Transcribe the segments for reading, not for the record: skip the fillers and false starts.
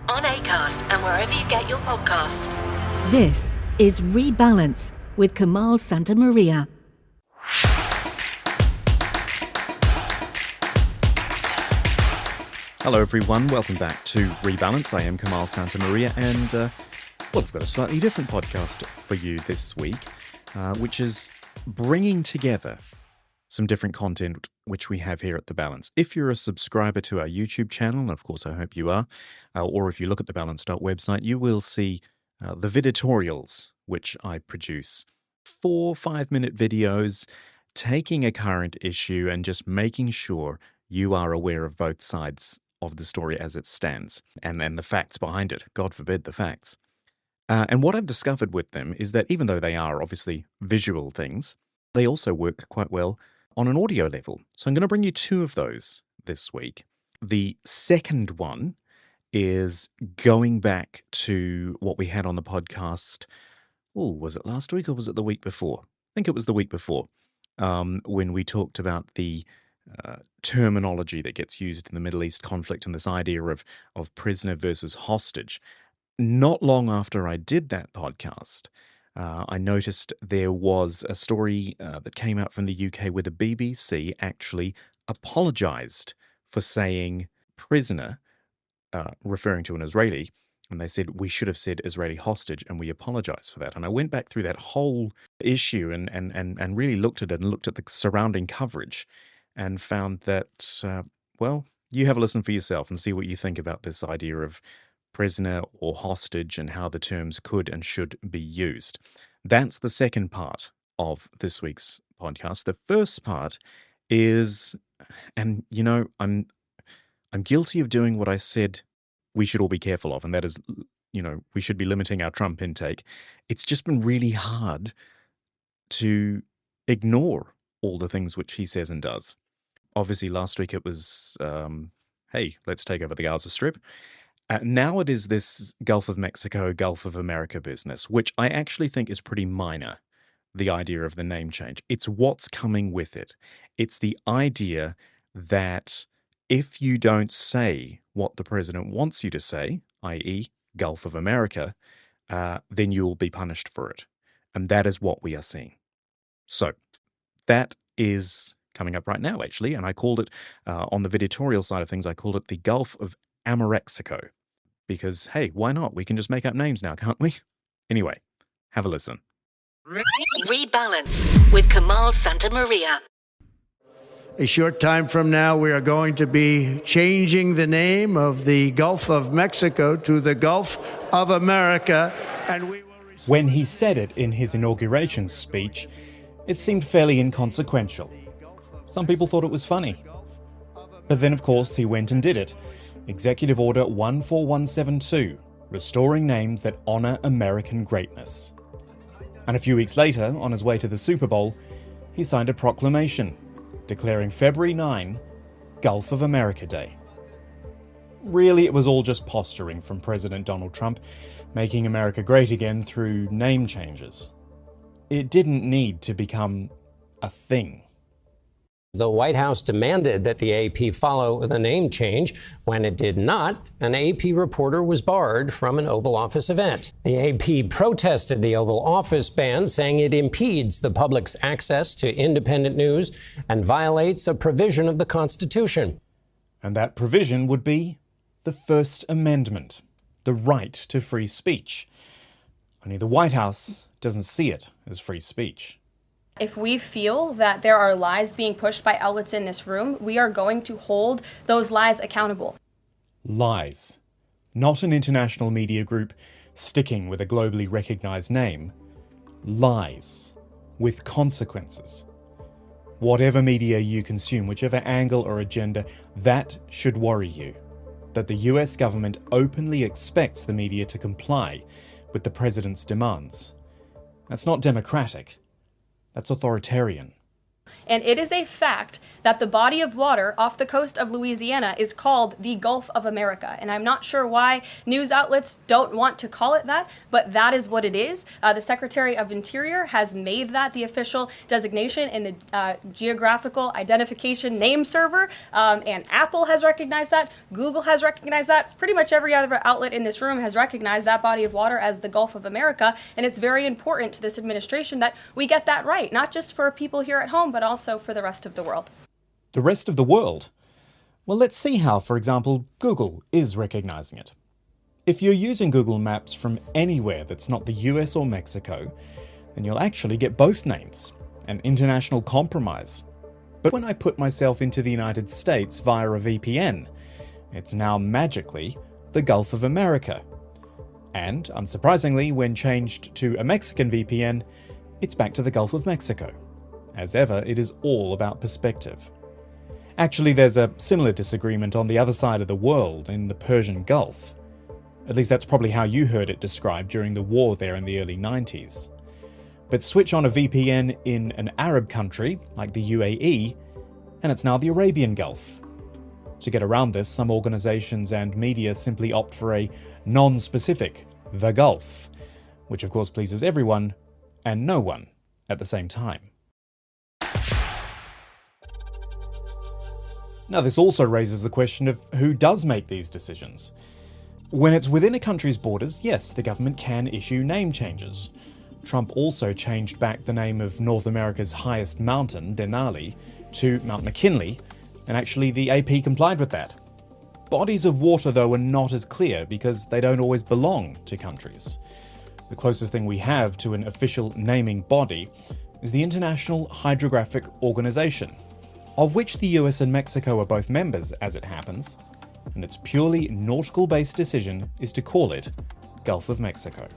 on Acast and wherever you get your podcasts. This is Rebalance with Kamal Santamaria. Hello everyone, welcome back to Rebalance. I am Kamal Santamaria and, I've got a slightly different podcast for you this week, which is bringing together some different content which we have here at The Balance. If you're a subscriber to our YouTube channel, and of course I hope you are, or if you look at the Balance.website, you will see the Viditorials, which I produce. 4 5-minute videos taking a current issue and just making sure you are aware of both sides of the story as it stands, and the facts behind it. God forbid the facts. And what I've discovered with them is that even though they are obviously visual things, they also work quite well on an audio level. So I'm going to bring you 2 of those this week. The second one is going back to what we had on the podcast. Oh, was it last week or was it the week before? I think it was the week before, when we talked about the terminology that gets used in the Middle East conflict and this idea of prisoner versus hostage. Not long after I did that podcast, I noticed there was a story that came out from the UK where the BBC actually apologised for saying prisoner, referring to an Israeli, and they said, we should have said Israeli hostage, and we apologise for that. And I went back through that whole issue and really looked at it and looked at the surrounding coverage and found that, you have a listen for yourself and see what you think about this idea of prisoner or hostage and how the terms could and should be used. That's the second part of this week's podcast. The first part is, and I'm guilty of doing what I said we should all be careful of, and that is, we should be limiting our Trump intake. It's just been really hard to ignore all the things which he says and does. Obviously, last week it was, hey, let's take over the Gaza Strip. Now it is this Gulf of Mexico, Gulf of America business, which I actually think is pretty minor, the idea of the name change. It's what's coming with it. It's the idea that if you don't say what the president wants you to say, i.e. Gulf of America, then you will be punished for it. And that is what we are seeing. So that is coming up right now, actually, and I called it, on the Viditorial side of things, I called it the Gulf of Amerexico. Because, hey, why not? We can just make up names now, can't we? Anyway, have a listen. Rebalance with Kamal Santamaria. A short time from now, we are going to be changing the name of the Gulf of Mexico to the Gulf of America, and we will... When he said it in his inauguration speech, it seemed fairly inconsequential. Some people thought it was funny. But then, of course, he went and did it. Executive Order 14172, restoring names that honour American greatness. And a few weeks later, on his way to the Super Bowl, he signed a proclamation declaring February 9, Gulf of America Day. Really, it was all just posturing from President Donald Trump, making America great again through name changes. It didn't need to become a thing. The White House demanded that the AP follow the name change. When it did not, an AP reporter was barred from an Oval Office event. The AP protested the Oval Office ban, saying it impedes the public's access to independent news and violates a provision of the Constitution. And that provision would be the First Amendment, the right to free speech. Only the White House doesn't see it as free speech. If we feel that there are lies being pushed by outlets in this room, we are going to hold those lies accountable. Lies. Not an international media group sticking with a globally recognized name. Lies. With consequences. Whatever media you consume, whichever angle or agenda, that should worry you. That the US government openly expects the media to comply with the president's demands. That's not democratic. That's authoritarian. And it is a fact that the body of water off the coast of Louisiana is called the Gulf of America. And I'm not sure why news outlets don't want to call it that, but that is what it is. The Secretary of Interior has made that the official designation in the Geographical Identification Name Server, and Apple has recognized that, Google has recognized that, pretty much every other outlet in this room has recognized that body of water as the Gulf of America, and it's very important to this administration that we get that right, not just for people here at home, but also for the rest of the world. The rest of the world? Well, let's see how, for example, Google is recognizing it. If you're using Google Maps from anywhere that's not the US or Mexico, then you'll actually get both names, an international compromise. But when I put myself into the United States via a VPN, it's now magically the Gulf of America. And, unsurprisingly, when changed to a Mexican VPN, it's back to the Gulf of Mexico. As ever, it is all about perspective. Actually, there's a similar disagreement on the other side of the world, in the Persian Gulf. At least that's probably how you heard it described during the war there in the early 90s. But switch on a VPN in an Arab country, like the UAE, and it's now the Arabian Gulf. To get around this, some organisations and media simply opt for a non-specific, the Gulf, which of course pleases everyone and no one at the same time. Now, this also raises the question of who does make these decisions. When it's within a country's borders, yes, the government can issue name changes. Trump also changed back the name of North America's highest mountain, Denali, to Mount McKinley, and actually the AP complied with that. Bodies of water, though, are not as clear because they don't always belong to countries. The closest thing we have to an official naming body is the International Hydrographic Organization, of which the US and Mexico are both members, as it happens, and its purely nautical-based decision is to call it Gulf of Mexico.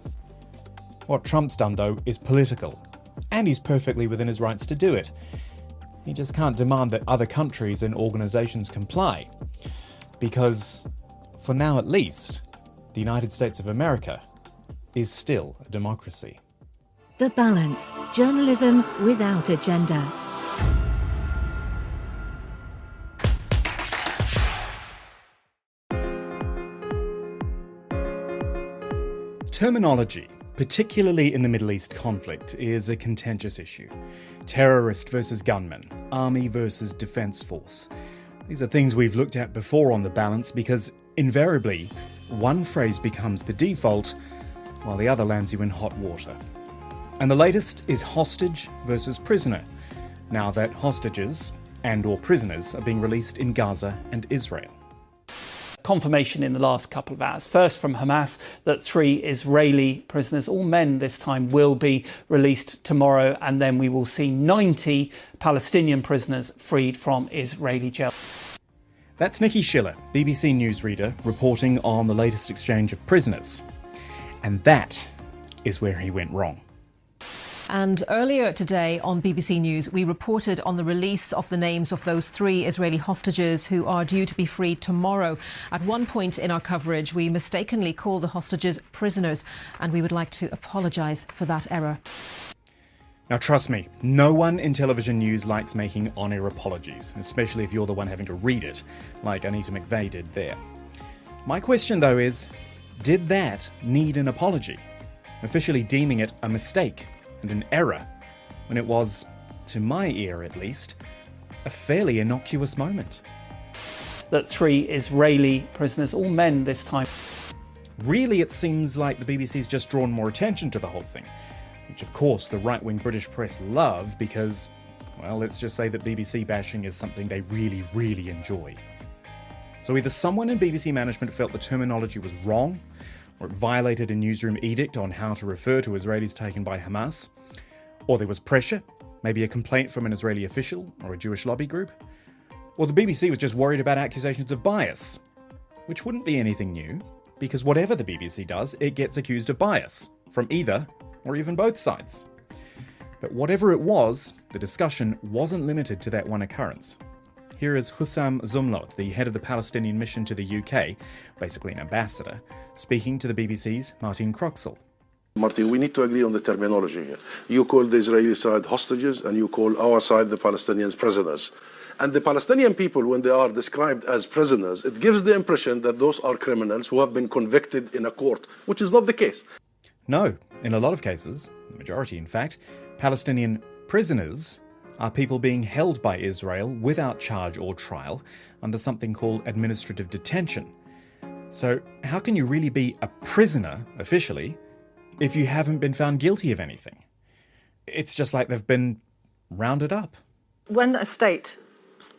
What Trump's done, though, is political, and he's perfectly within his rights to do it. He just can't demand that other countries and organizations comply, because, for now at least, the United States of America is still a democracy. The Balance. Journalism without agenda. Terminology, particularly in the Middle East conflict, is a contentious issue. Terrorist versus gunman, army versus defense force. These are things we've looked at before on The Balance because, invariably, one phrase becomes the default while the other lands you in hot water. And the latest is hostage versus prisoner, now that hostages and/or prisoners are being released in Gaza and Israel. Confirmation in the last couple of hours. First from Hamas that 3 Israeli prisoners, all men this time, will be released tomorrow, and then we will see 90 Palestinian prisoners freed from Israeli jail. That's Nikki Schiller, BBC newsreader, reporting on the latest exchange of prisoners. And that is where he went wrong. And earlier today on BBC News, we reported on the release of the names of those 3 Israeli hostages who are due to be freed tomorrow. At one point in our coverage, we mistakenly called the hostages prisoners, and we would like to apologise for that error. Now trust me, no one in television news likes making on-air apologies, especially if you're the one having to read it, like Anita McVeigh did there. My question though is, did that need an apology? Officially deeming it a mistake and an error, when it was, to my ear at least, a fairly innocuous moment. That 3 Israeli prisoners, all men this time. Really, it seems like the BBC's just drawn more attention to the whole thing, which of course the right-wing British press love because, well, let's just say that BBC bashing is something they really, really enjoy. So either someone in BBC management felt the terminology was wrong, or it violated a newsroom edict on how to refer to Israelis taken by Hamas, or there was pressure, maybe a complaint from an Israeli official or a Jewish lobby group, or the BBC was just worried about accusations of bias, which wouldn't be anything new, because whatever the BBC does, it gets accused of bias, from either or even both sides. But whatever it was, the discussion wasn't limited to that one occurrence. Here is Hussam Zumlot, the head of the Palestinian mission to the UK, basically an ambassador, speaking to the BBC's Martin Croxall. Martin, we need to agree on the terminology here. You call the Israeli side hostages and you call our side, the Palestinians, prisoners. And the Palestinian people, when they are described as prisoners, it gives the impression that those are criminals who have been convicted in a court, which is not the case. No, in a lot of cases, the majority in fact, Palestinian prisoners are people being held by Israel without charge or trial under something called administrative detention. So how can you really be a prisoner, officially, if you haven't been found guilty of anything? It's just like they've been rounded up. When a state,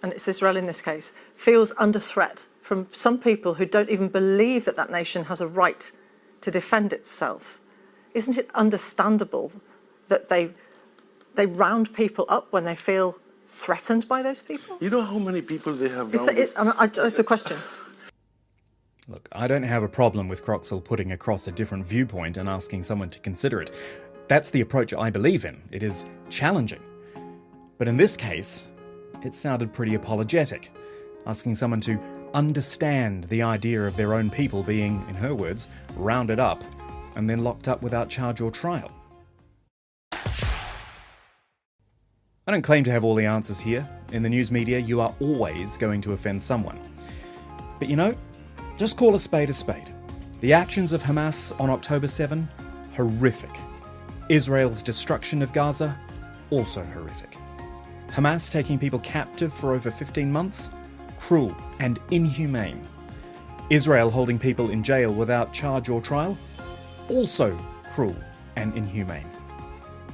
and it's Israel in this case, feels under threat from some people who don't even believe that that nation has a right to defend itself, isn't it understandable that they round people up when they feel threatened by those people? You know how many people they have It's a question. Look, I don't have a problem with Croxall putting across a different viewpoint and asking someone to consider it. That's the approach I believe in. It is challenging. But in this case, it sounded pretty apologetic, asking someone to understand the idea of their own people being, in her words, rounded up and then locked up without charge or trial. I don't claim to have all the answers here. In the news media, you are always going to offend someone. But you know, just call a spade a spade. The actions of Hamas on October 7, horrific. Israel's destruction of Gaza, also horrific. Hamas taking people captive for over 15 months, cruel and inhumane. Israel holding people in jail without charge or trial, also cruel and inhumane.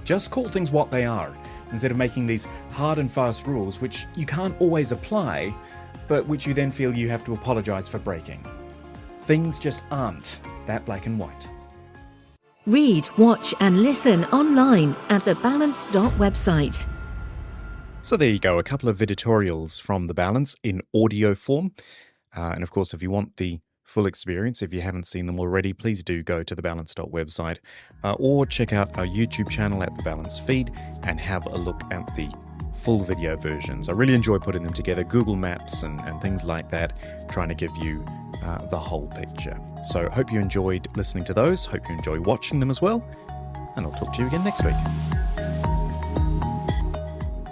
Just call things what they are, instead of making these hard and fast rules which you can't always apply, but which you then feel you have to apologise for breaking. Things just aren't that black and white. Read, watch and listen online at the Balance.website. So there you go, a couple of Viditorials from The Balance in audio form. And of course, if you want the full experience, if you haven't seen them already, please do go to thebalance.website or check out our YouTube channel at The Balance Feed and have a look at the full video versions. I really enjoy putting them together, Google Maps and things like that, trying to give you the whole picture. So hope you enjoyed listening to those, hope you enjoy watching them as well, and I'll talk to you again next week.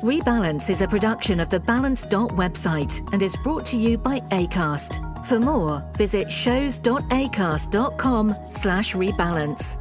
Rebalance is a production of the Balance.website and is brought to you by Acast. For more, visit shows.acast.com/rebalance.